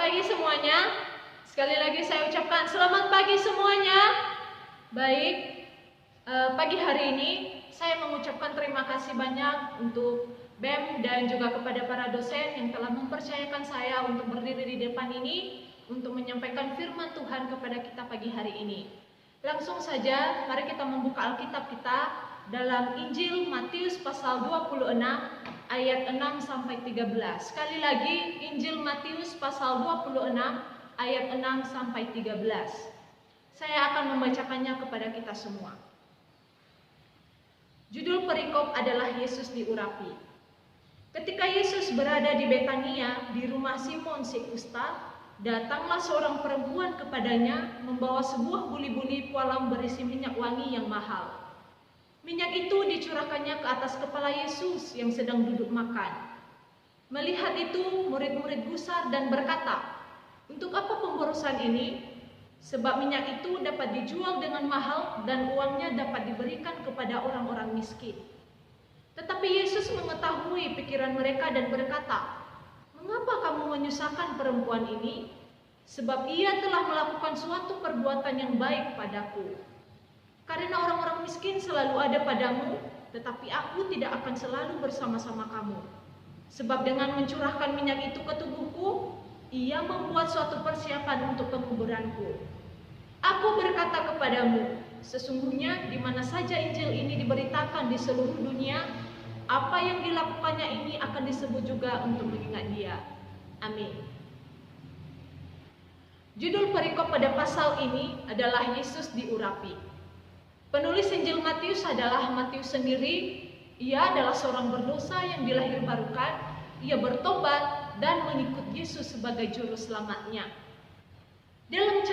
pagi semuanya. Sekali lagi saya ucapkan selamat pagi semuanya. Baik, pagi hari ini saya mengucapkan terima kasih banyak untuk BEM dan juga kepada para dosen yang telah mempercayakan saya untuk berdiri di depan ini untuk menyampaikan firman Tuhan kepada kita pagi hari ini. Langsung saja, mari kita membuka Alkitab kita dalam Injil Matius pasal 26 ayat 6 sampai 13. Sekali lagi, Injil Matius pasal 26 ayat 6 sampai 13. Saya akan membacakannya kepada kita semua. Judul perikop adalah Yesus diurapi. Ketika Yesus berada di Betania, di rumah Simon si kusta, datanglah seorang perempuan kepadanya membawa sebuah buli-buli pualam berisi minyak wangi yang mahal. Minyak itu dicurahkannya ke atas kepala Yesus yang sedang duduk makan. Melihat itu, murid-murid gusar dan berkata, "Untuk apa pemborosan ini? Sebab minyak itu dapat dijual dengan mahal dan uangnya dapat diberikan kepada orang-orang miskin." Tetapi Yesus mengetahui pikiran mereka dan berkata, "Mengapa kamu menyusahkan perempuan ini? Sebab ia telah melakukan suatu perbuatan yang baik padaku. Karena orang-orang miskin selalu ada padamu, tetapi aku tidak akan selalu bersama-sama kamu. Sebab dengan mencurahkan minyak itu ke tubuhku, ia membuat suatu persiapan untuk penguburanku. Aku berkata kepadamu, sesungguhnya di mana saja Injil ini diberitakan di seluruh dunia, apa yang dilakukannya ini akan disebut juga untuk mengingat dia." Amin. Judul perikop pada pasal ini adalah Yesus diurapi. Penulis Injil Matius adalah Matius sendiri. Ia adalah seorang berdosa yang dilahirbarukan. Ia bertobat dan mengikut Yesus sebagai juru selamatnya. Dalam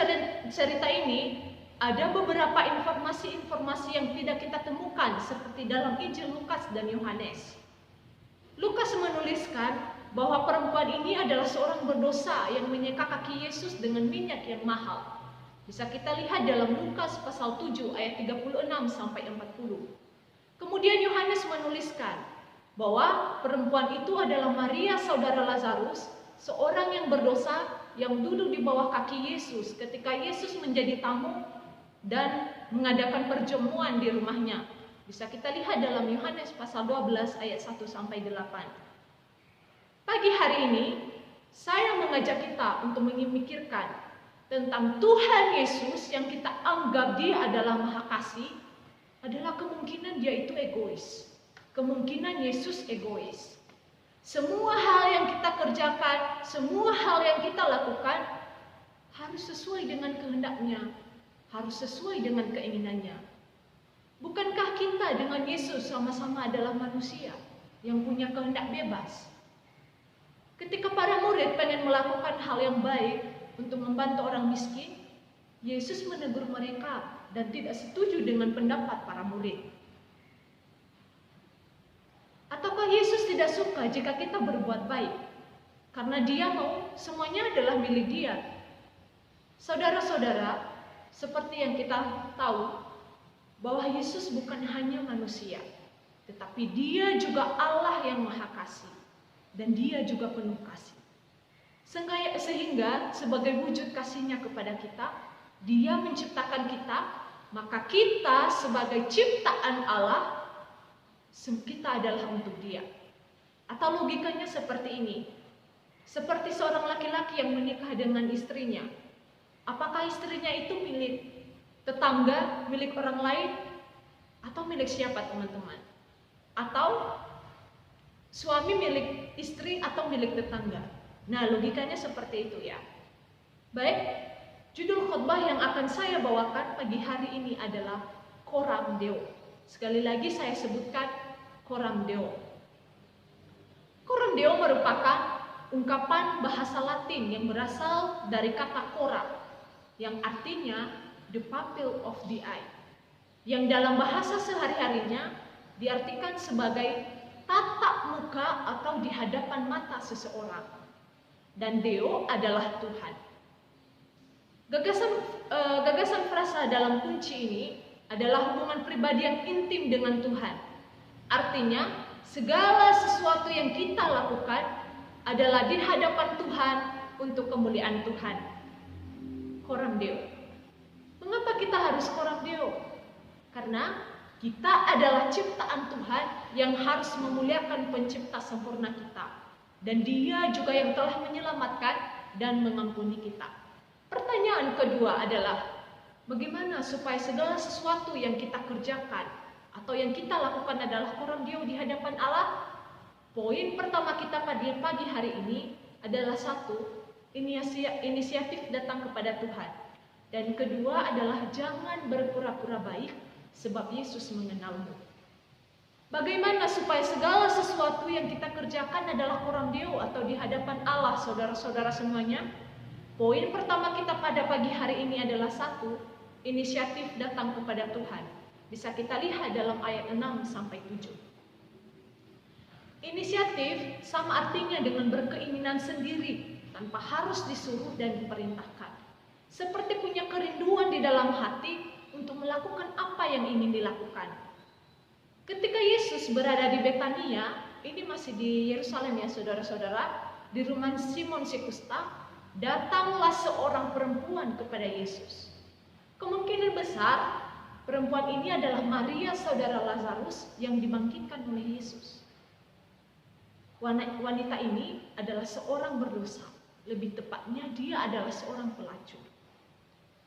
cerita ini ada beberapa informasi-informasi yang tidak kita temukan seperti dalam Injil Lukas dan Yohanes. Lukas menuliskan bahwa perempuan ini adalah seorang berdosa yang menyeka kaki Yesus dengan minyak yang mahal. Bisa kita lihat dalam Lukas pasal 7 ayat 36 sampai 40. Kemudian Yohanes menuliskan bahwa perempuan itu adalah Maria saudara Lazarus, seorang yang berdosa yang duduk di bawah kaki Yesus ketika Yesus menjadi tamu dan mengadakan perjamuan di rumahnya. Bisa kita lihat dalam Yohanes pasal 12 ayat 1 sampai 8. Pagi hari ini saya mengajak kita untuk memikirkan tentang Tuhan Yesus yang kita anggap dia adalah maha kasih, adalah kemungkinan dia itu egois. Kemungkinan Yesus egois. Semua hal yang kita kerjakan, semua hal yang kita lakukan harus sesuai dengan kehendaknya, harus sesuai dengan keinginannya. Bukankah kita dengan Yesus sama-sama adalah manusia yang punya kehendak bebas? Ketika para murid pengen melakukan hal yang baik untuk membantu orang miskin, Yesus menegur mereka dan tidak setuju dengan pendapat para murid. Ataukah Yesus tidak suka jika kita berbuat baik? Karena dia mau semuanya adalah milik dia. Saudara-saudara, seperti yang kita tahu, bahwa Yesus bukan hanya manusia, tetapi dia juga Allah yang maha kasih. Dan dia juga penuh kasih. Sehingga sebagai wujud kasihnya kepada kita, dia menciptakan kita, maka kita sebagai ciptaan Allah, kita adalah untuk dia. Atau logikanya seperti ini. Seperti seorang laki-laki yang menikah dengan istrinya. Apakah istrinya itu milik tetangga, milik orang lain? Atau milik siapa teman-teman? Atau suami milik istri atau milik tetangga? Nah, logikanya seperti itu ya. Baik, judul khotbah yang akan saya bawakan pagi hari ini adalah Coram Deo. Sekali lagi saya sebutkan Coram Deo. Coram Deo merupakan ungkapan bahasa Latin yang berasal dari kata cora, yang artinya the pupil of the eye, yang dalam bahasa sehari-harinya diartikan sebagai tatap muka atau di hadapan mata seseorang. Dan Deo adalah Tuhan. Gagasan frasa dalam kunci ini adalah hubungan pribadi yang intim dengan Tuhan. Artinya, segala sesuatu yang kita lakukan adalah di hadapan Tuhan untuk kemuliaan Tuhan. Coram Deo. Mengapa kita harus Coram Deo? Karena kita adalah ciptaan Tuhan yang harus memuliakan pencipta sempurna kita. Dan Dia juga yang telah menyelamatkan dan mengampuni kita. Pertanyaan kedua adalah, bagaimana supaya segala sesuatu yang kita kerjakan atau yang kita lakukan adalah Coram Deo di hadapan Allah? Poin pertama kita pada pagi hari ini adalah satu, inisiatif datang kepada Tuhan. Dan kedua adalah jangan berpura-pura baik sebab Yesus mengenalmu. Bagaimana supaya segala sesuatu yang kita kerjakan adalah Coram Deo atau di hadapan Allah, saudara-saudara semuanya? Poin pertama kita pada pagi hari ini adalah satu, inisiatif datang kepada Tuhan. Bisa kita lihat dalam ayat 6 sampai 7. Inisiatif sama artinya dengan berkeinginan sendiri tanpa harus disuruh dan diperintahkan. Seperti punya kerinduan di dalam hati untuk melakukan apa yang ingin dilakukan. Ketika Yesus berada di Betania, ini masih di Yerusalem ya saudara-saudara, di rumah Simon si Kusta, datanglah seorang perempuan kepada Yesus. Kemungkinan besar perempuan ini adalah Maria saudara Lazarus yang dibangkitkan oleh Yesus. Wanita ini adalah seorang berdosa. Lebih tepatnya dia adalah seorang pelacur.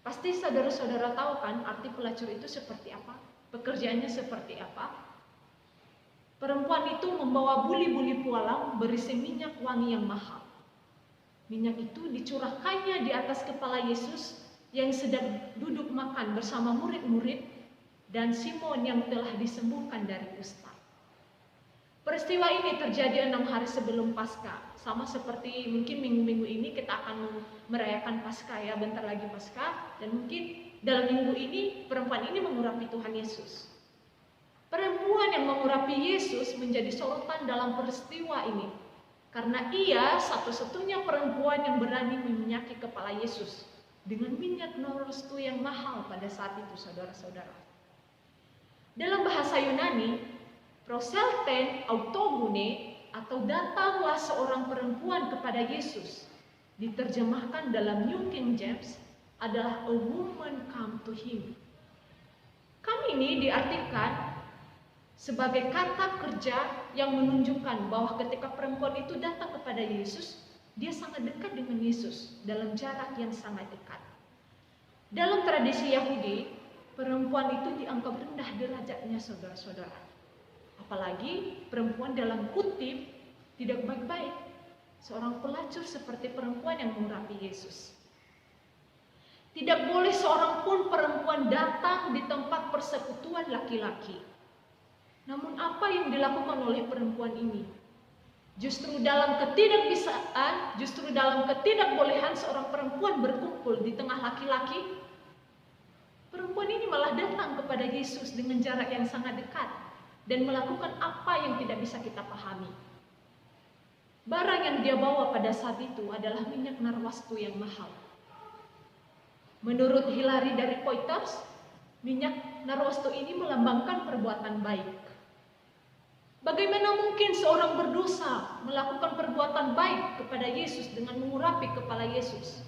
Pasti saudara-saudara tahu kan arti pelacur itu seperti apa? Pekerjaannya seperti apa? Perempuan itu membawa buli-buli pualam berisi minyak wangi yang mahal. Minyak itu dicurahkannya di atas kepala Yesus yang sedang duduk makan bersama murid-murid dan Simon yang telah disembuhkan dari kusta. Peristiwa ini terjadi 6 hari sebelum Paskah. Sama seperti mungkin minggu-minggu ini kita akan merayakan Paskah ya, bentar lagi Paskah. Dan mungkin dalam minggu ini perempuan ini mengurapi Tuhan Yesus. Perempuan yang mengurapi Yesus menjadi sorotan dalam peristiwa ini. Karena ia satu-satunya perempuan yang berani meminyaki kepala Yesus dengan minyak norestu yang mahal pada saat itu saudara-saudara. Dalam bahasa Yunani, proselten autogune atau datanglah seorang perempuan kepada Yesus diterjemahkan dalam New King James adalah a woman come to him. Come ini diartikan sebagai kata kerja yang menunjukkan bahwa ketika perempuan itu datang kepada Yesus, dia sangat dekat dengan Yesus dalam jarak yang sangat dekat. Dalam tradisi Yahudi, perempuan itu dianggap rendah derajatnya saudara-saudara. Apalagi perempuan dalam kutip tidak baik-baik. Seorang pelacur seperti perempuan yang mengurapi Yesus. Tidak boleh seorang pun perempuan datang di tempat persekutuan laki-laki. Namun apa yang dilakukan oleh perempuan ini? Justru dalam ketidakbisaan, justru dalam ketidakbolehan seorang perempuan berkumpul di tengah laki-laki, perempuan ini malah datang kepada Yesus dengan jarak yang sangat dekat dan melakukan apa yang tidak bisa kita pahami. Barang yang dia bawa pada saat itu adalah minyak narwastu yang mahal. Menurut Hilary dari Poitiers, minyak narwastu ini melambangkan perbuatan baik. Bagaimana mungkin seorang berdosa melakukan perbuatan baik kepada Yesus dengan mengurapi kepala Yesus?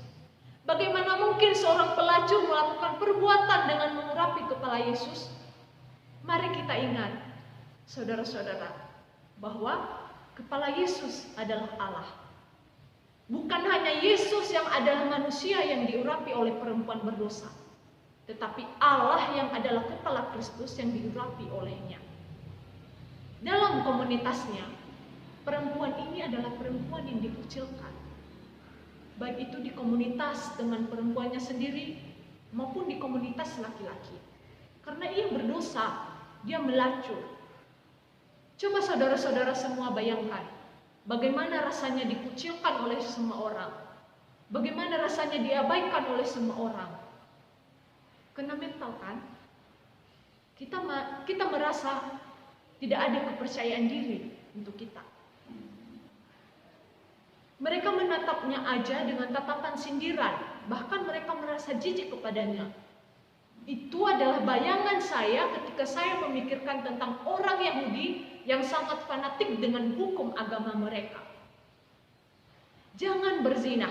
Bagaimana mungkin seorang pelacur melakukan perbuatan dengan mengurapi kepala Yesus? Mari kita ingat, saudara-saudara, bahwa kepala Yesus adalah Allah. Bukan hanya Yesus yang adalah manusia yang diurapi oleh perempuan berdosa, tetapi Allah yang adalah kepala Kristus yang diurapi olehnya. Dalam komunitasnya, perempuan ini adalah perempuan yang dikucilkan. Baik itu di komunitas dengan perempuannya sendiri maupun di komunitas laki-laki. Karena ia berdosa, dia melacur. Coba saudara-saudara semua bayangkan, bagaimana rasanya dikucilkan oleh semua orang. Bagaimana rasanya diabaikan oleh semua orang. Kena mental kan? Kita merasa tidak ada kepercayaan diri untuk kita. Mereka menatapnya aja dengan tatapan sindiran, bahkan mereka merasa jijik kepadanya. Itu adalah bayangan saya ketika saya memikirkan tentang orang Yahudi yang sangat fanatik dengan hukum agama mereka. Jangan berzina.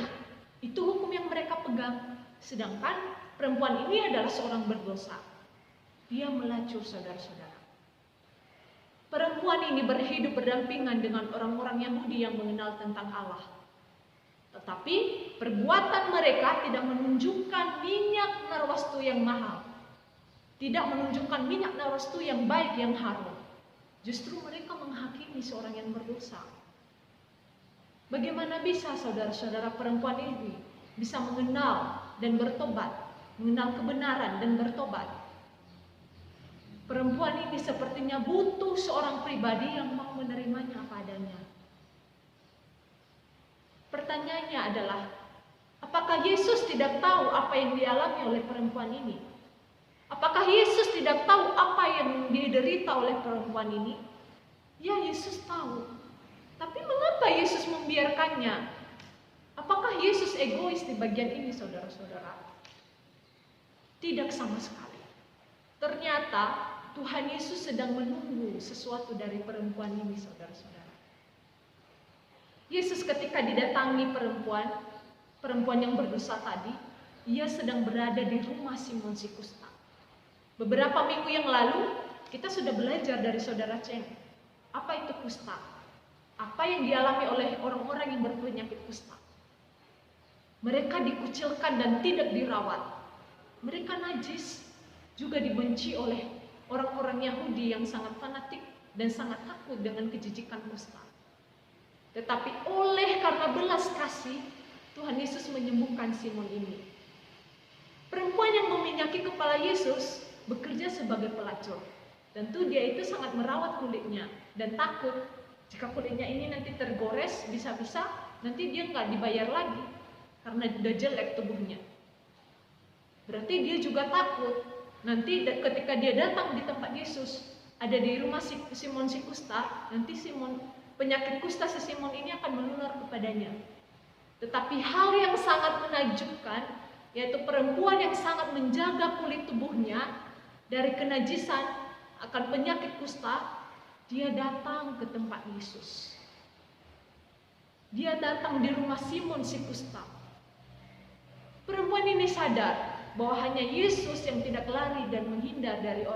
Itu hukum yang mereka pegang. Sedangkan perempuan ini adalah seorang berdosa. Dia melacur, saudara-saudara. Perempuan ini berhidup berdampingan dengan orang-orang Yahudi yang mengenal tentang Allah. Tetapi perbuatan mereka tidak menunjukkan minyak narwastu yang mahal. Tidak menunjukkan minyak narwastu yang baik, yang harum. Justru mereka menghakimi seorang yang berdosa. Bagaimana bisa saudara-saudara perempuan ini bisa mengenal dan bertobat, mengenal kebenaran dan bertobat? Perempuan ini sepertinya butuh seorang pribadi yang mau menerimanya apa adanya. Pertanyaannya adalah, apakah Yesus tidak tahu apa yang dialami oleh perempuan ini? Apakah Yesus tidak tahu apa yang diderita oleh perempuan ini? Ya, Yesus tahu. Tapi mengapa Yesus membiarkannya? Apakah Yesus egois di bagian ini, saudara-saudara? Tidak sama sekali. Ternyata Tuhan Yesus sedang menunggu sesuatu dari perempuan ini, saudara-saudara. Yesus ketika didatangi perempuan yang berdosa tadi, ia sedang berada di rumah Simon si kusta. Beberapa minggu yang lalu, kita sudah belajar dari saudara Chen. Apa itu kusta? Apa yang dialami oleh orang-orang yang berpenyakit kusta? Mereka dikucilkan dan tidak dirawat. Mereka najis, juga dibenci oleh orang-orang Yahudi yang sangat fanatik dan sangat takut dengan kejijikan kusta. Tetapi karena belas kasih, Tuhan Yesus menyembuhkan Simon ini. Perempuan yang meminyaki kepala Yesus bekerja sebagai pelacur. Tentu dia itu sangat merawat kulitnya dan takut jika kulitnya ini nanti tergores, bisa-bisa nanti dia nggak dibayar lagi karena sudah jelek tubuhnya. Berarti dia juga takut nanti ketika dia datang di tempat Yesus, ada di rumah Simon si kusta, nanti penyakit kusta si Simon ini akan menular kepadanya. Tetapi hal yang sangat menakjubkan, yaitu perempuan yang sangat menjaga kulit tubuhnya dari kenajisan akan penyakit kusta, dia datang ke tempat Yesus. Dia datang di rumah Simon si kusta. Perempuan ini sadar bahwa hanya Yesus yang tidak lari dan menghindar dari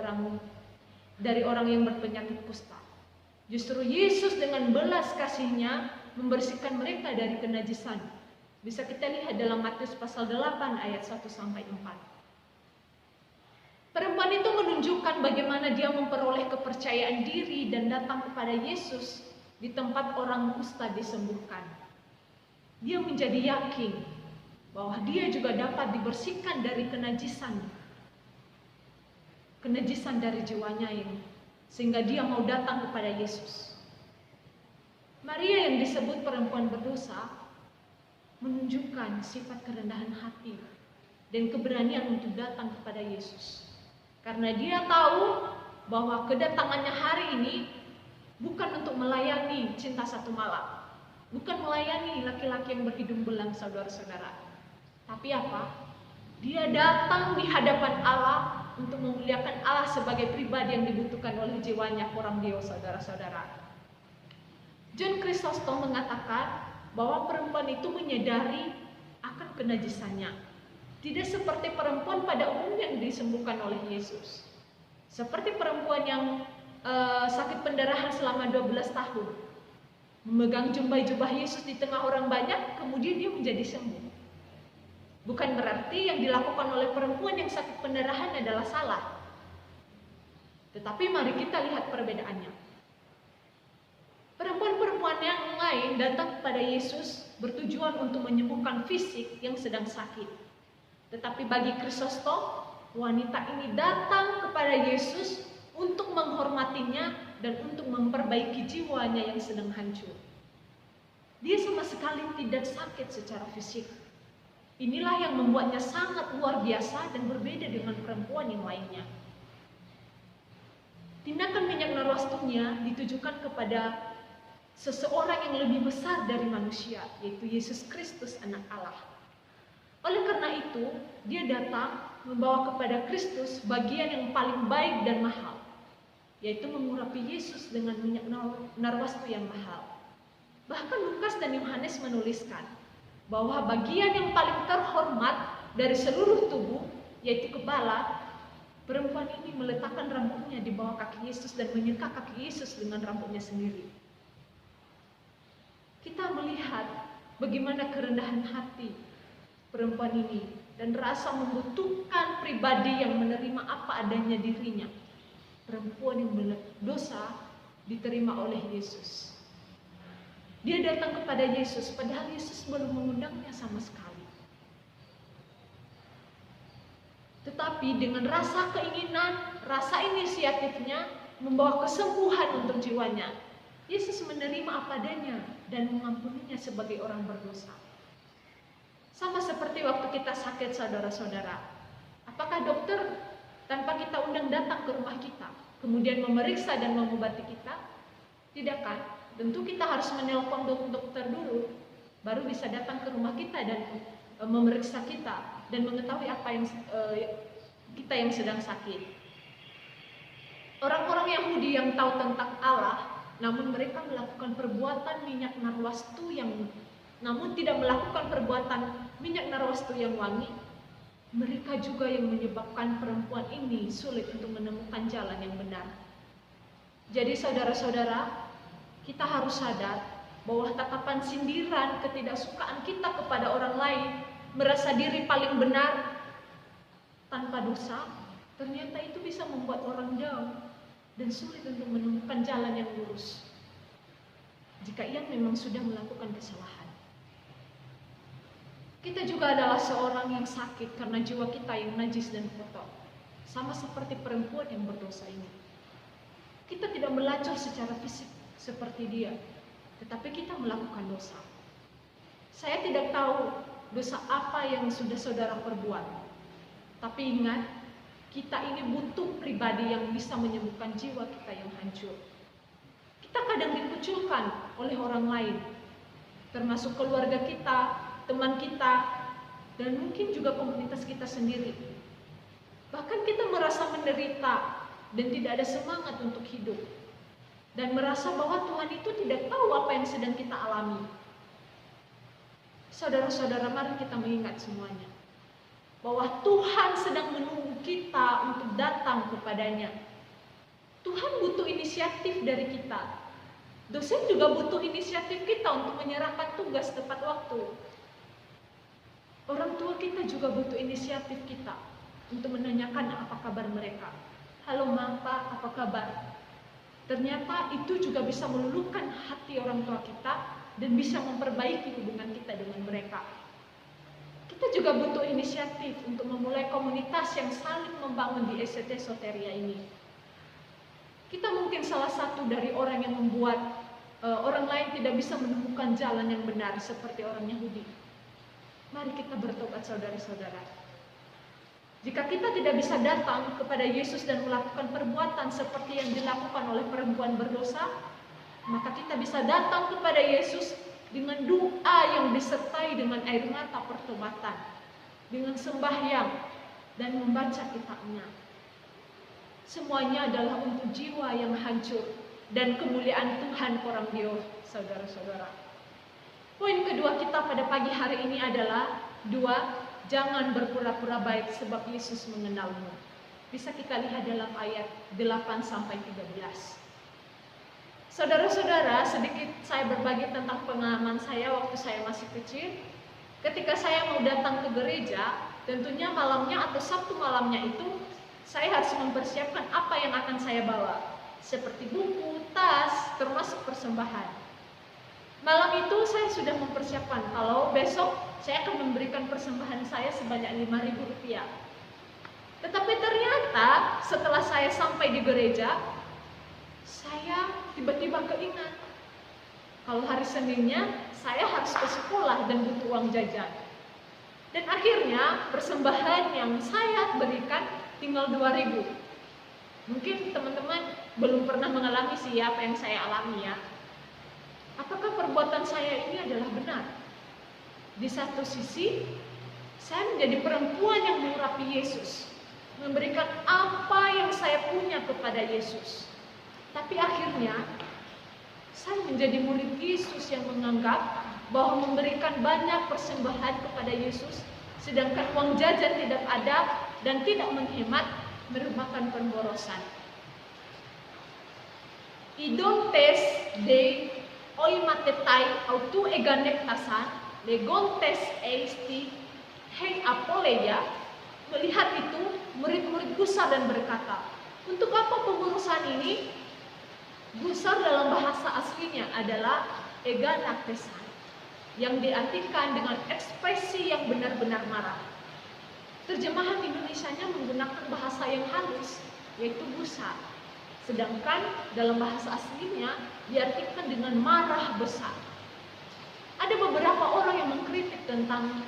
orang yang berpenyakit kusta. Justru Yesus dengan belas kasih-Nya membersihkan mereka dari kenajisan. Bisa kita lihat dalam Matius pasal 8 ayat 1 sampai 4. Perempuan itu menunjukkan bagaimana dia memperoleh kepercayaan diri dan datang kepada Yesus di tempat orang kusta disembuhkan. Dia menjadi yakin bahwa dia juga dapat dibersihkan dari kenajisan dari jiwanya ini, sehingga dia mau datang kepada Yesus. Maria yang disebut perempuan berdosa menunjukkan sifat kerendahan hati dan keberanian untuk datang kepada Yesus. Karena dia tahu bahwa kedatangannya hari ini bukan untuk melayani cinta satu malam, bukan melayani laki-laki yang berhidung belang, saudara-saudara. Tapi apa? Dia datang di hadapan Allah untuk memuliakan Allah sebagai pribadi yang dibutuhkan oleh jiwanya orang Dio, saudara-saudara. John Chrysostom mengatakan bahwa perempuan itu menyadari akan kenajisannya. Tidak seperti perempuan pada umumnya yang disembuhkan oleh Yesus. Seperti perempuan yang sakit pendarahan selama 12 tahun. Memegang jubah Yesus di tengah orang banyak, kemudian dia menjadi sembuh. Bukan berarti yang dilakukan oleh perempuan yang sakit pendarahan adalah salah. Tetapi mari kita lihat perbedaannya. Perempuan-perempuan yang lain datang kepada Yesus bertujuan untuk menyembuhkan fisik yang sedang sakit. Tetapi bagi Chrysostom, wanita ini datang kepada Yesus untuk menghormatinya dan untuk memperbaiki jiwanya yang sedang hancur. Dia sama sekali tidak sakit secara fisik. Inilah yang membuatnya sangat luar biasa dan berbeda dengan perempuan yang lainnya. Tindakan minyak narwastunya ditujukan kepada seseorang yang lebih besar dari manusia, yaitu Yesus Kristus, Anak Allah. Oleh karena itu, dia datang membawa kepada Kristus bagian yang paling baik dan mahal, yaitu mengurapi Yesus dengan minyak narwastu yang mahal. Bahkan Lukas dan Yohanes menuliskan bahwa bagian yang paling terhormat dari seluruh tubuh, yaitu kepala, perempuan ini meletakkan rambutnya di bawah kaki Yesus dan menyeka kaki Yesus dengan rambutnya sendiri. Kita melihat bagaimana kerendahan hati perempuan ini dan rasa membutuhkan pribadi yang menerima apa adanya dirinya. Perempuan yang berdosa diterima oleh Yesus. Dia datang kepada Yesus padahal Yesus belum mengundangnya sama sekali. Tetapi dengan rasa keinginan, rasa inisiatifnya membawa kesembuhan untuk jiwanya. Yesus menerima apa adanya dan mengampuninya sebagai orang berdosa. Sama seperti waktu kita sakit, saudara-saudara. Apakah dokter tanpa kita undang datang ke rumah kita, kemudian memeriksa dan mengobati kita? Tidak kan? Tentu kita harus menelpon dokter dulu, baru bisa datang ke rumah kita dan memeriksa kita dan mengetahui apa yang kita yang sedang sakit. Orang-orang Yahudi yang tahu tentang Allah, namun mereka melakukan perbuatan minyak narwastu namun tidak melakukan perbuatan minyak narwastu yang wangi. Mereka juga yang menyebabkan perempuan ini sulit untuk menemukan jalan yang benar. Jadi saudara-saudara, kita harus sadar bahwa tatapan sindiran, ketidaksukaan kita kepada orang lain, merasa diri paling benar tanpa dosa, ternyata itu bisa membuat orang jauh dan sulit untuk menemukan jalan yang lurus jika ia memang sudah melakukan kesalahan. Kita juga adalah seorang yang sakit karena jiwa kita yang najis dan kotor, sama seperti perempuan yang berdosa ini. Kita tidak melacur secara fisik seperti dia, tetapi kita melakukan dosa. Saya tidak tahu dosa apa yang sudah saudara perbuat, tapi ingat, kita ini butuh pribadi yang bisa menyembuhkan jiwa kita yang hancur. Kita kadang dikucilkan oleh orang lain, termasuk keluarga kita, teman kita, dan mungkin juga komunitas kita sendiri. Bahkan kita merasa menderita dan tidak ada semangat untuk hidup, dan merasa bahwa Tuhan itu tidak tahu apa yang sedang kita alami. Saudara-saudara, mari kita mengingat semuanya bahwa Tuhan sedang menunggu kita untuk datang kepadanya. Tuhan butuh inisiatif dari kita. Dosen juga butuh inisiatif kita untuk menyerahkan tugas tepat waktu. Orang tua kita juga butuh inisiatif kita untuk menanyakan apa kabar mereka. Halo Ma, Pa, apa kabar? Ternyata itu juga bisa meluluhkan hati orang tua kita dan bisa memperbaiki hubungan kita dengan mereka. Kita juga butuh inisiatif untuk memulai komunitas yang saling membangun di ECT Soteria ini. Kita mungkin salah satu dari orang yang membuat orang lain tidak bisa menemukan jalan yang benar seperti orang Yahudi. Mari kita bertobat, saudara-saudara. Jika kita tidak bisa datang kepada Yesus dan melakukan perbuatan seperti yang dilakukan oleh perempuan berdosa, maka kita bisa datang kepada Yesus dengan doa yang disertai dengan air mata pertobatan, dengan sembahyang dan membaca kitabnya. Semuanya adalah untuk jiwa yang hancur dan kemuliaan Tuhan orang Dios, saudara-saudara. Poin kedua kita pada pagi hari ini adalah 2. Jangan berpura-pura baik sebab Yesus mengenalmu. Bisa kita lihat dalam ayat 8-13. Saudara-saudara, sedikit saya berbagi tentang pengalaman saya waktu saya masih kecil. Ketika saya mau datang ke gereja, tentunya malamnya atau Sabtu malamnya itu, saya harus mempersiapkan apa yang akan saya bawa. Seperti buku, tas, termasuk persembahan. Malam itu saya sudah mempersiapkan kalau besok saya akan memberikan persembahan saya sebanyak Rp5.000. Tetapi ternyata setelah saya sampai di gereja, saya tiba-tiba keingat kalau hari Seninnya saya harus ke sekolah dan butuh uang jajan. Dan akhirnya persembahan yang saya berikan tinggal 2.000. Mungkin teman-teman belum pernah mengalami apa yang saya alami ya. Apakah perbuatan saya ini adalah benar? Di satu sisi, saya menjadi perempuan yang mengurapi Yesus, memberikan apa yang saya punya kepada Yesus. Tapi akhirnya, Saya menjadi murid Yesus yang menganggap bahwa memberikan banyak persembahan kepada Yesus, sedangkan uang jajan tidak ada dan tidak menghemat, merupakan pemborosan. Idontes de oimatetai autu eganektasan legontes eisti hei apoleia. Melihat itu, murid-murid gusar dan berkata, untuk apa pemborosan ini? Gusar dalam bahasa aslinya adalah eganektasan, yang diartikan dengan ekspresi yang benar-benar marah. Terjemahan Indonesianya menggunakan bahasa yang halus, yaitu gusar. Sedangkan dalam bahasa aslinya diartikan dengan marah besar. Ada beberapa orang yang mengkritik tentang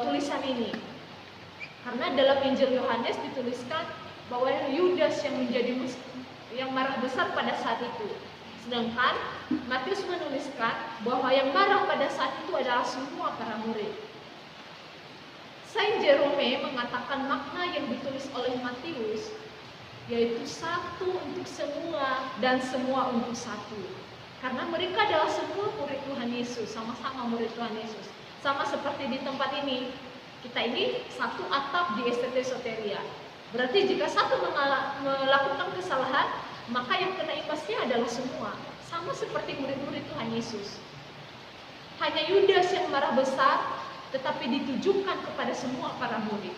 tulisan ini. Karena dalam Injil Yohanes dituliskan bahwa Yudas yang marah besar pada saat itu. Sedangkan Matius menuliskan bahwa yang marah pada saat itu adalah semua para murid. Saint Jerome mengatakan makna yang ditulis oleh Matius yaitu satu untuk semua dan semua untuk satu. Karena mereka adalah semua murid Tuhan Yesus, sama-sama murid Tuhan Yesus. Sama seperti di tempat ini, kita ini satu atap di STT Soteria. Berarti jika satu melakukan kesalahan, maka yang kena imbasnya adalah semua. Sama seperti murid-murid Tuhan Yesus. Hanya Yudas yang marah besar, tetapi ditujukan kepada semua para murid.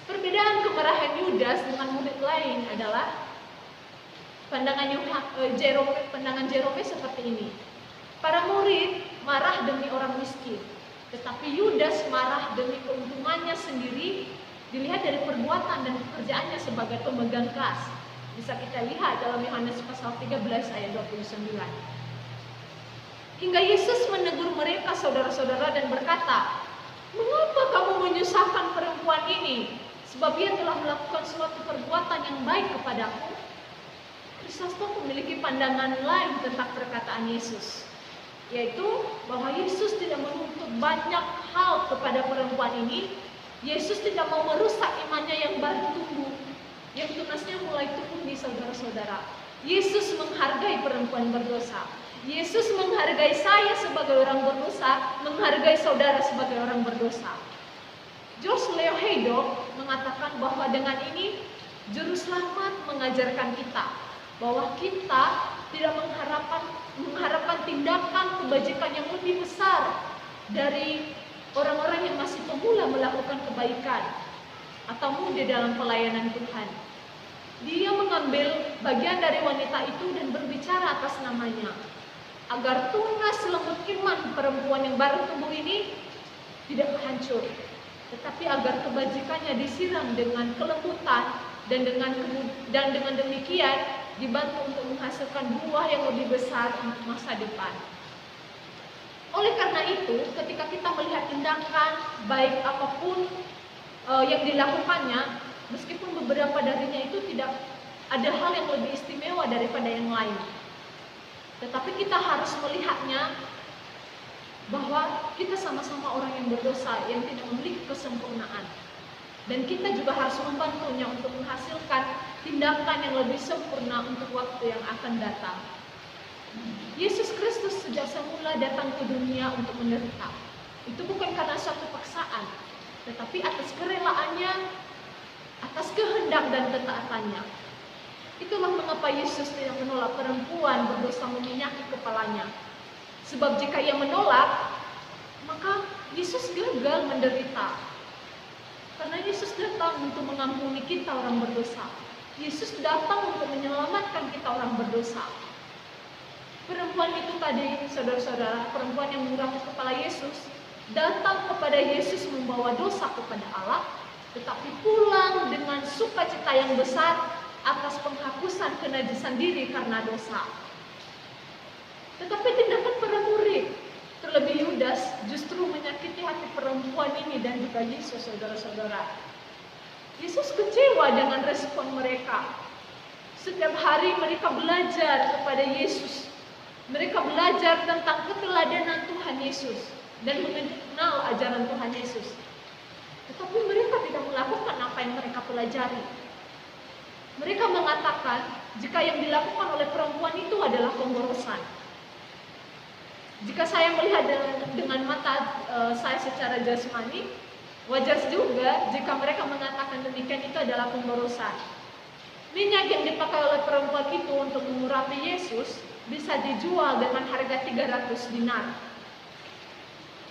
Perbedaan kemarahan Yudas dengan murid lain adalah pandangan Jerome seperti ini. Para murid marah demi orang miskin, tetapi Yudas marah demi keuntungannya sendiri, dilihat dari perbuatan dan pekerjaannya sebagai pemegang kas. Bisa kita lihat dalam Yohanes pasal 13 ayat 29. Hingga Yesus menegur mereka saudara-saudara dan berkata, mengapa kamu menyusahkan perempuan ini? Sebab ia telah melakukan suatu perbuatan yang baik kepadaku. Kristus memiliki pandangan lain tentang perkataan Yesus, yaitu bahwa Yesus tidak menuntut banyak hal kepada perempuan ini. Yesus tidak mau merusak imannya yang baru tumbuh, yang tunasnya mulai tumbuh di saudara-saudara. Yesus menghargai perempuan berdosa. Yesus menghargai saya sebagai orang berdosa, menghargai saudara sebagai orang berdosa. George Leo Haydock mengatakan bahwa dengan ini Juru Selamat mengajarkan kita bahwa kita tidak mengharapkan tindakan kebajikan yang lebih besar dari orang-orang yang masih pemula melakukan kebaikan atau muda dalam pelayanan Tuhan. Dia mengambil bagian dari wanita itu dan berbicara atas namanya, agar tunas lembut iman perempuan yang baru tumbuh ini tidak hancur, tetapi agar kebajikannya disiram dengan kelembutan dan dengan demikian dibantu untuk menghasilkan buah yang lebih besar untuk masa depan. Oleh karena itu, ketika kita melihat tindakan baik apapun yang dilakukannya, meskipun beberapa darinya itu tidak ada hal yang lebih istimewa daripada yang lain, tetapi kita harus melihatnya bahwa kita sama-sama orang yang berdosa, yang tidak memiliki kesempurnaan. Dan kita juga harus membantunya untuk menghasilkan tindakan yang lebih sempurna untuk waktu yang akan datang. Yesus Kristus sejak semula datang ke dunia untuk menderita. Itu bukan karena suatu paksaan, tetapi atas kerelaannya, atas kehendak dan ketaatannya. Itulah mengapa Yesus tidak menolak perempuan berdosa meminyaki kepalanya. Sebab jika ia menolak, maka Yesus gagal menderita. Karena Yesus datang untuk mengampuni kita orang berdosa. Yesus datang untuk menyelamatkan kita orang berdosa. Perempuan itu tadi, saudara-saudara, perempuan yang mengurapi kepala Yesus, datang kepada Yesus membawa dosa kepada Allah, tetapi pulang dengan sukacita yang besar atas penghapusan kenajisan diri karena dosa. Tetapi tindakan para murid, terlebih Yudas, justru menyakiti hati perempuan ini dan juga Yesus, saudara-saudara. Yesus kecewa dengan respon mereka. Setiap hari mereka belajar kepada Yesus. Mereka belajar tentang keteladanan Tuhan Yesus dan mengenal ajaran Tuhan Yesus. Tetapi mereka tidak melakukan apa yang mereka pelajari. Mereka mengatakan jika yang dilakukan oleh perempuan itu adalah pemborosan. Jika saya melihat dengan mata saya secara jasmani, wajar juga jika mereka mengatakan demikian, itu adalah pemborosan. Minyak yang dipakai oleh perempuan itu untuk mengurapi Yesus bisa dijual dengan harga 300 dinar.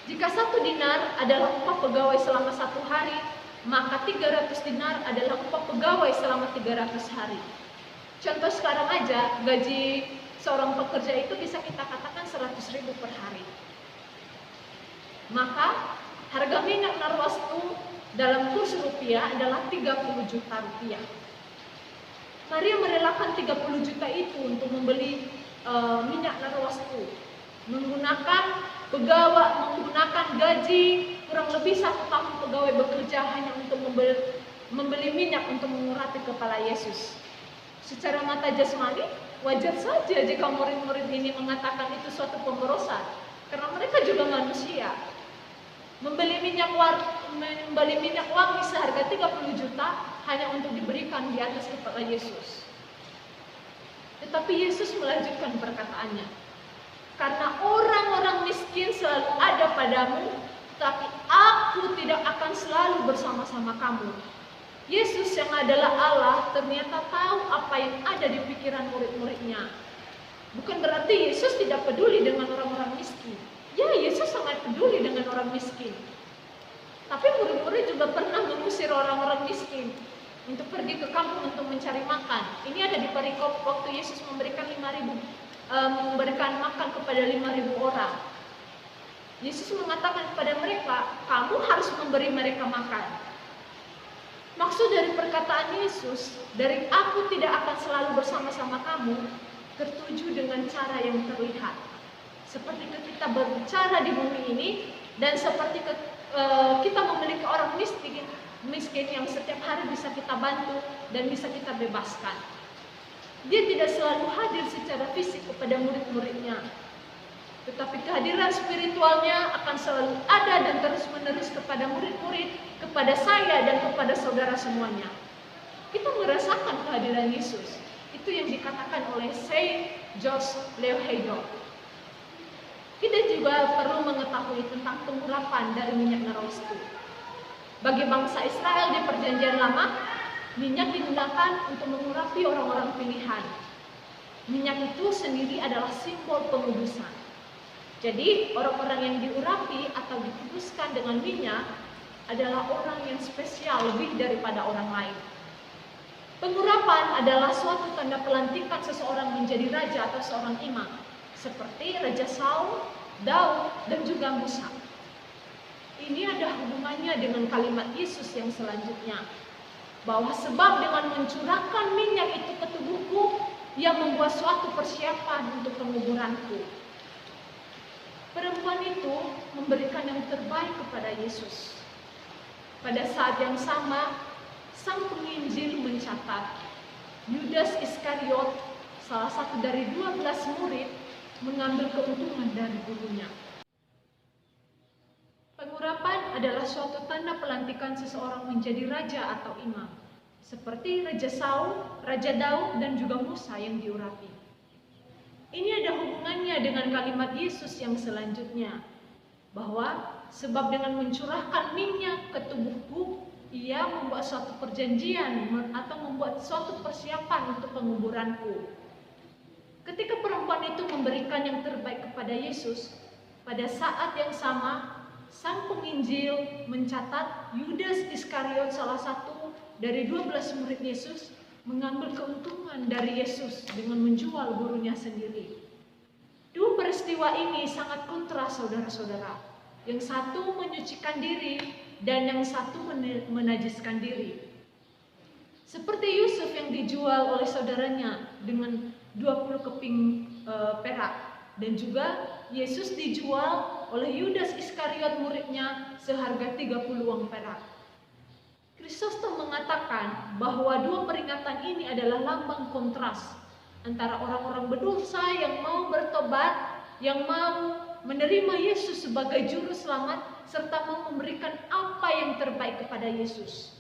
Jika 1 dinar adalah upah pegawai selama 1 hari, maka 300 dinar adalah upah pegawai selama 300 hari. Contoh sekarang aja, gaji seorang pekerja itu bisa kita katakan 100.000 per hari. Maka harga minyak narwastu dalam kurs rupiah adalah 30 juta rupiah. Maria merelakan 30 juta itu untuk membeli minyak narwastu, menggunakan gaji kurang lebih 1 tahun pegawai bekerja hanya untuk membeli minyak untuk mengurapi kepala Yesus. Secara mata jasmani, wajar saja jika murid-murid ini mengatakan itu suatu pemborosan, karena mereka juga manusia. Membeli minyak wangi seharga 30 juta hanya untuk diberikan di atas kepala Yesus. Tetapi Yesus melanjutkan perkataannya, karena orang-orang miskin selalu ada padamu, tapi aku tidak akan selalu bersama-sama kamu. Yesus yang adalah Allah ternyata tahu apa yang ada di pikiran murid-muridnya. Bukan berarti Yesus tidak peduli dengan orang-orang miskin. Ya, Yesus sangat peduli dengan orang miskin. Tapi murid-murid juga pernah mengusir orang-orang miskin untuk pergi ke kampung untuk mencari makan. Ini ada di perikop waktu Yesus memberikan makan kepada 5.000 orang. Yesus mengatakan kepada mereka, kamu harus memberi mereka makan. Maksud dari perkataan Yesus, dari aku tidak akan selalu bersama-sama kamu, tertuju dengan cara yang terlihat. Seperti kita berbicara di bumi ini, dan seperti kita memiliki orang miskin yang setiap hari bisa kita bantu dan bisa kita bebaskan. Dia tidak selalu hadir secara fisik kepada murid-muridnya, tetapi kehadiran spiritualnya akan selalu ada dan terus-menerus kepada murid-murid, kepada saya dan kepada saudara semuanya. Kita merasakan kehadiran Yesus. Itu yang dikatakan oleh Saint George Leo-Haydock. Kita juga perlu mengetahui tentang pengurapan dari minyak narwastu. Bagi bangsa Israel di Perjanjian Lama, minyak digunakan untuk mengurapi orang-orang pilihan. Minyak itu sendiri adalah simbol pengudusan. Jadi orang-orang yang diurapi atau dikuduskan dengan minyak adalah orang yang spesial lebih daripada orang lain. Pengurapan adalah suatu tanda pelantikan seseorang menjadi raja atau seorang imam, seperti Raja Saul, Daud, dan juga Musa. Ini ada hubungannya dengan kalimat Yesus yang selanjutnya, bahwa sebab dengan mencurahkan minyak itu ke tubuhku, ia membuat suatu persiapan untuk penguburanku. Perempuan itu memberikan yang terbaik kepada Yesus. Pada saat yang sama, sang penginjil mencatat, Yudas Iskariot, salah satu dari 12 murid, mengambil keuntungan dari gurunya. Pengurapan adalah suatu tanda pelantikan seseorang menjadi raja atau imam, seperti Raja Saul, Raja Daud, dan juga Musa yang diurapi. Ini ada hubungannya dengan kalimat Yesus yang selanjutnya, bahwa sebab dengan mencurahkan minyak ke tubuhku, ia membuat suatu perjanjian atau membuat suatu persiapan untuk penguburanku. Ketika perempuan itu memberikan yang terbaik kepada Yesus, pada saat yang sama, sang penginjil mencatat Yudas Iskariot, salah satu dari 12 murid Yesus, mengambil keuntungan dari Yesus dengan menjual gurunya sendiri. Dua peristiwa ini sangat kontras, saudara-saudara. Yang satu menyucikan diri dan yang satu menajiskan diri. Seperti Yusuf yang dijual oleh saudaranya dengan 20 keping perak, dan juga Yesus dijual oleh Yudas Iskariot muridnya seharga 30 uang perak. Kristus mengatakan bahwa dua peringatan ini adalah lambang kontras antara orang-orang berdosa yang mau bertobat, yang mau menerima Yesus sebagai juru selamat, serta mau memberikan apa yang terbaik kepada Yesus.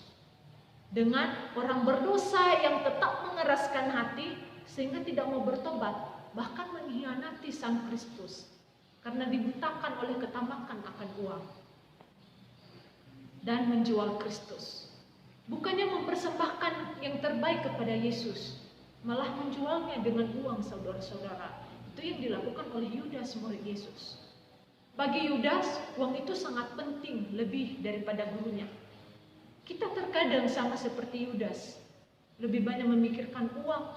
dengan orang berdosa yang tetap mengeraskan hati sehingga tidak mau bertobat, bahkan mengkhianati Sang Kristus karena dibutakan oleh ketamakan akan uang dan menjual Kristus. Bukannya mempersembahkan yang terbaik kepada Yesus, malah menjualnya dengan uang, saudara-saudara. Itu yang dilakukan oleh Yudas, murid Yesus. Bagi Yudas, uang itu sangat penting lebih daripada gurunya. Kita terkadang sama seperti Yudas, lebih banyak memikirkan uang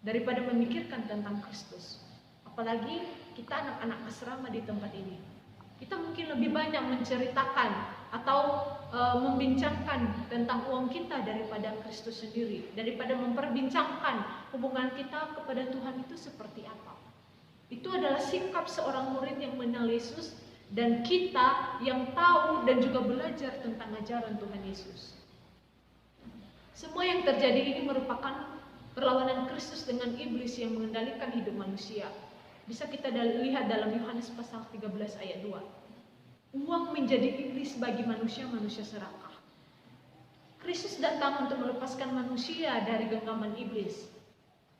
daripada memikirkan tentang Kristus. Apalagi kita anak-anak asrama di tempat ini. Kita mungkin lebih banyak menceritakan atau membincangkan tentang uang kita daripada Kristus sendiri, daripada memperbincangkan hubungan kita kepada Tuhan itu seperti apa. Itu adalah sikap seorang murid yang mengenal Yesus dan kita yang tahu dan juga belajar tentang ajaran Tuhan Yesus. Semua yang terjadi ini merupakan perlawanan Kristus dengan iblis yang mengendalikan hidup manusia. Bisa kita lihat dalam Yohanes pasal 13 ayat 2. Uang menjadi iblis bagi manusia-manusia serakah. Kristus datang untuk melepaskan manusia dari genggaman iblis.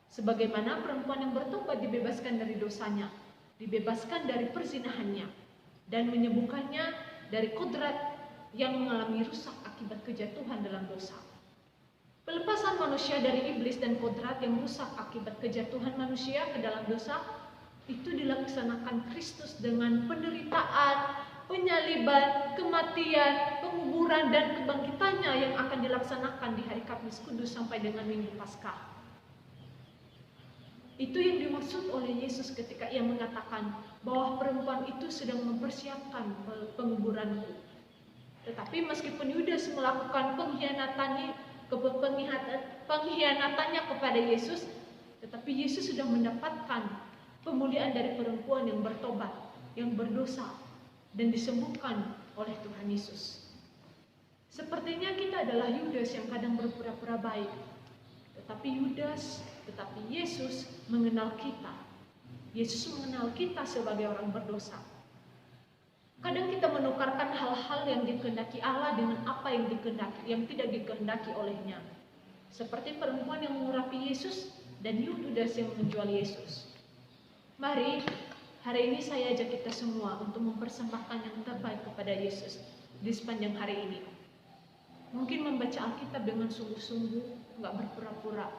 Sebagaimana perempuan yang bertobat dibebaskan dari dosanya, dibebaskan dari perzinahannya, dan menyembuhkannya dari kodrat yang mengalami rusak akibat kejatuhan dalam dosa. Pelepasan manusia dari iblis dan kodrat yang rusak akibat kejatuhan manusia ke dalam dosa itu dilaksanakan Kristus dengan penderitaan, penyaliban, kematian, penguburan, dan kebangkitannya yang akan dilaksanakan di hari Kamis Kudus sampai dengan Minggu Paskah. Itu yang dimaksud oleh Yesus ketika ia mengatakan bahwa perempuan itu sedang mempersiapkan penguburanku. Tetapi meskipun Yudas melakukan pengkhianatannya kepada Yesus, tetapi Yesus sudah mendapatkan pemulihan dari perempuan yang bertobat, yang berdosa, dan disembuhkan oleh Tuhan Yesus. Sepertinya kita adalah Yudas yang kadang berpura-pura baik, tetapi Yesus mengenal kita. Yesus mengenal kita sebagai orang berdosa. Kadang kita menukarkan hal-hal yang dikehendaki Allah dengan apa yang tidak dikehendaki olehnya. Seperti perempuan yang mengurapi Yesus dan Yudas yang menjual Yesus. Mari, hari ini saya ajak kita semua untuk mempersembahkan yang terbaik kepada Yesus di sepanjang hari ini. Mungkin membaca Alkitab dengan sungguh-sungguh, nggak berpura-pura.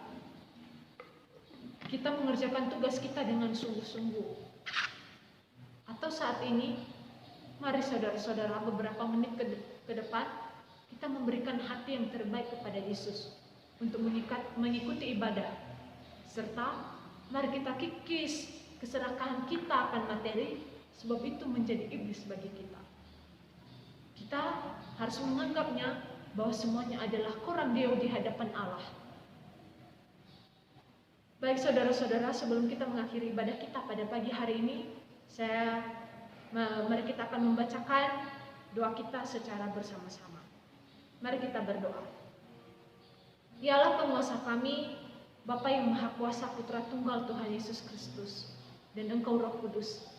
Kita mengerjakan tugas kita dengan sungguh-sungguh. Atau saat ini, mari saudara-saudara beberapa menit ke depan, kita memberikan hati yang terbaik kepada Yesus untuk mengikuti ibadah. Serta mari kita kikis keserakahan kita akan materi, sebab itu menjadi iblis bagi kita. Kita harus menganggapnya bahwa semuanya adalah koram deo di hadapan Allah. Baik saudara-saudara, sebelum kita mengakhiri ibadah kita pada pagi hari ini, mari kita akan membacakan doa kita secara bersama-sama. Mari kita berdoa. Ya Allah penguasa kami, Bapa yang Maha Kuasa, Putra Tunggal Tuhan Yesus Kristus, dan Engkau Roh Kudus,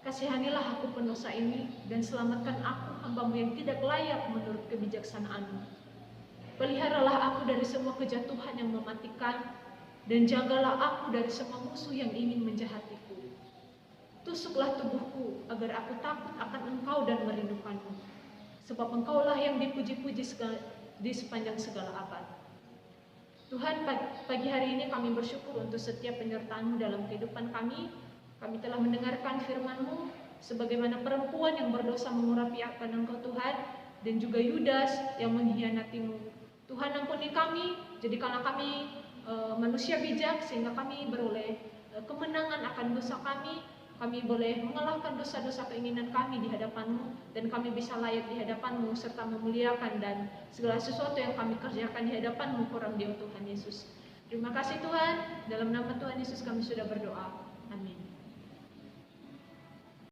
kasihanilah aku pendosa ini dan selamatkan aku hamba-Mu yang tidak layak menurut kebijaksanaan-Mu. Peliharalah aku dari semua kejatuhan yang mematikan dan jagalah aku dari semua musuh yang ingin menjahatiku. Tusuklah tubuhku agar aku takut akan Engkau dan merindukan-Mu, sebab Engkaulah yang dipuji-puji di sepanjang segala abad. Tuhan, pagi hari ini kami bersyukur untuk setiap penyertaan-Mu dalam kehidupan kami. Kami telah mendengarkan firman-Mu, sebagaimana perempuan yang berdosa mengurapi akan Engkau Tuhan, dan juga Yudas yang mengkhianati-Mu. Tuhan ampuni kami, jadikanlah kami manusia bijak, sehingga kami beroleh kemenangan akan dosa kami. Kami boleh mengalahkan dosa-dosa keinginan kami di hadapan-Mu, dan kami bisa layak di hadapan-Mu, serta memuliakan dan segala sesuatu yang kami kerjakan di hadapan-Mu, koram deo Tuhan Yesus. Terima kasih Tuhan, dalam nama Tuhan Yesus kami sudah berdoa. Amin.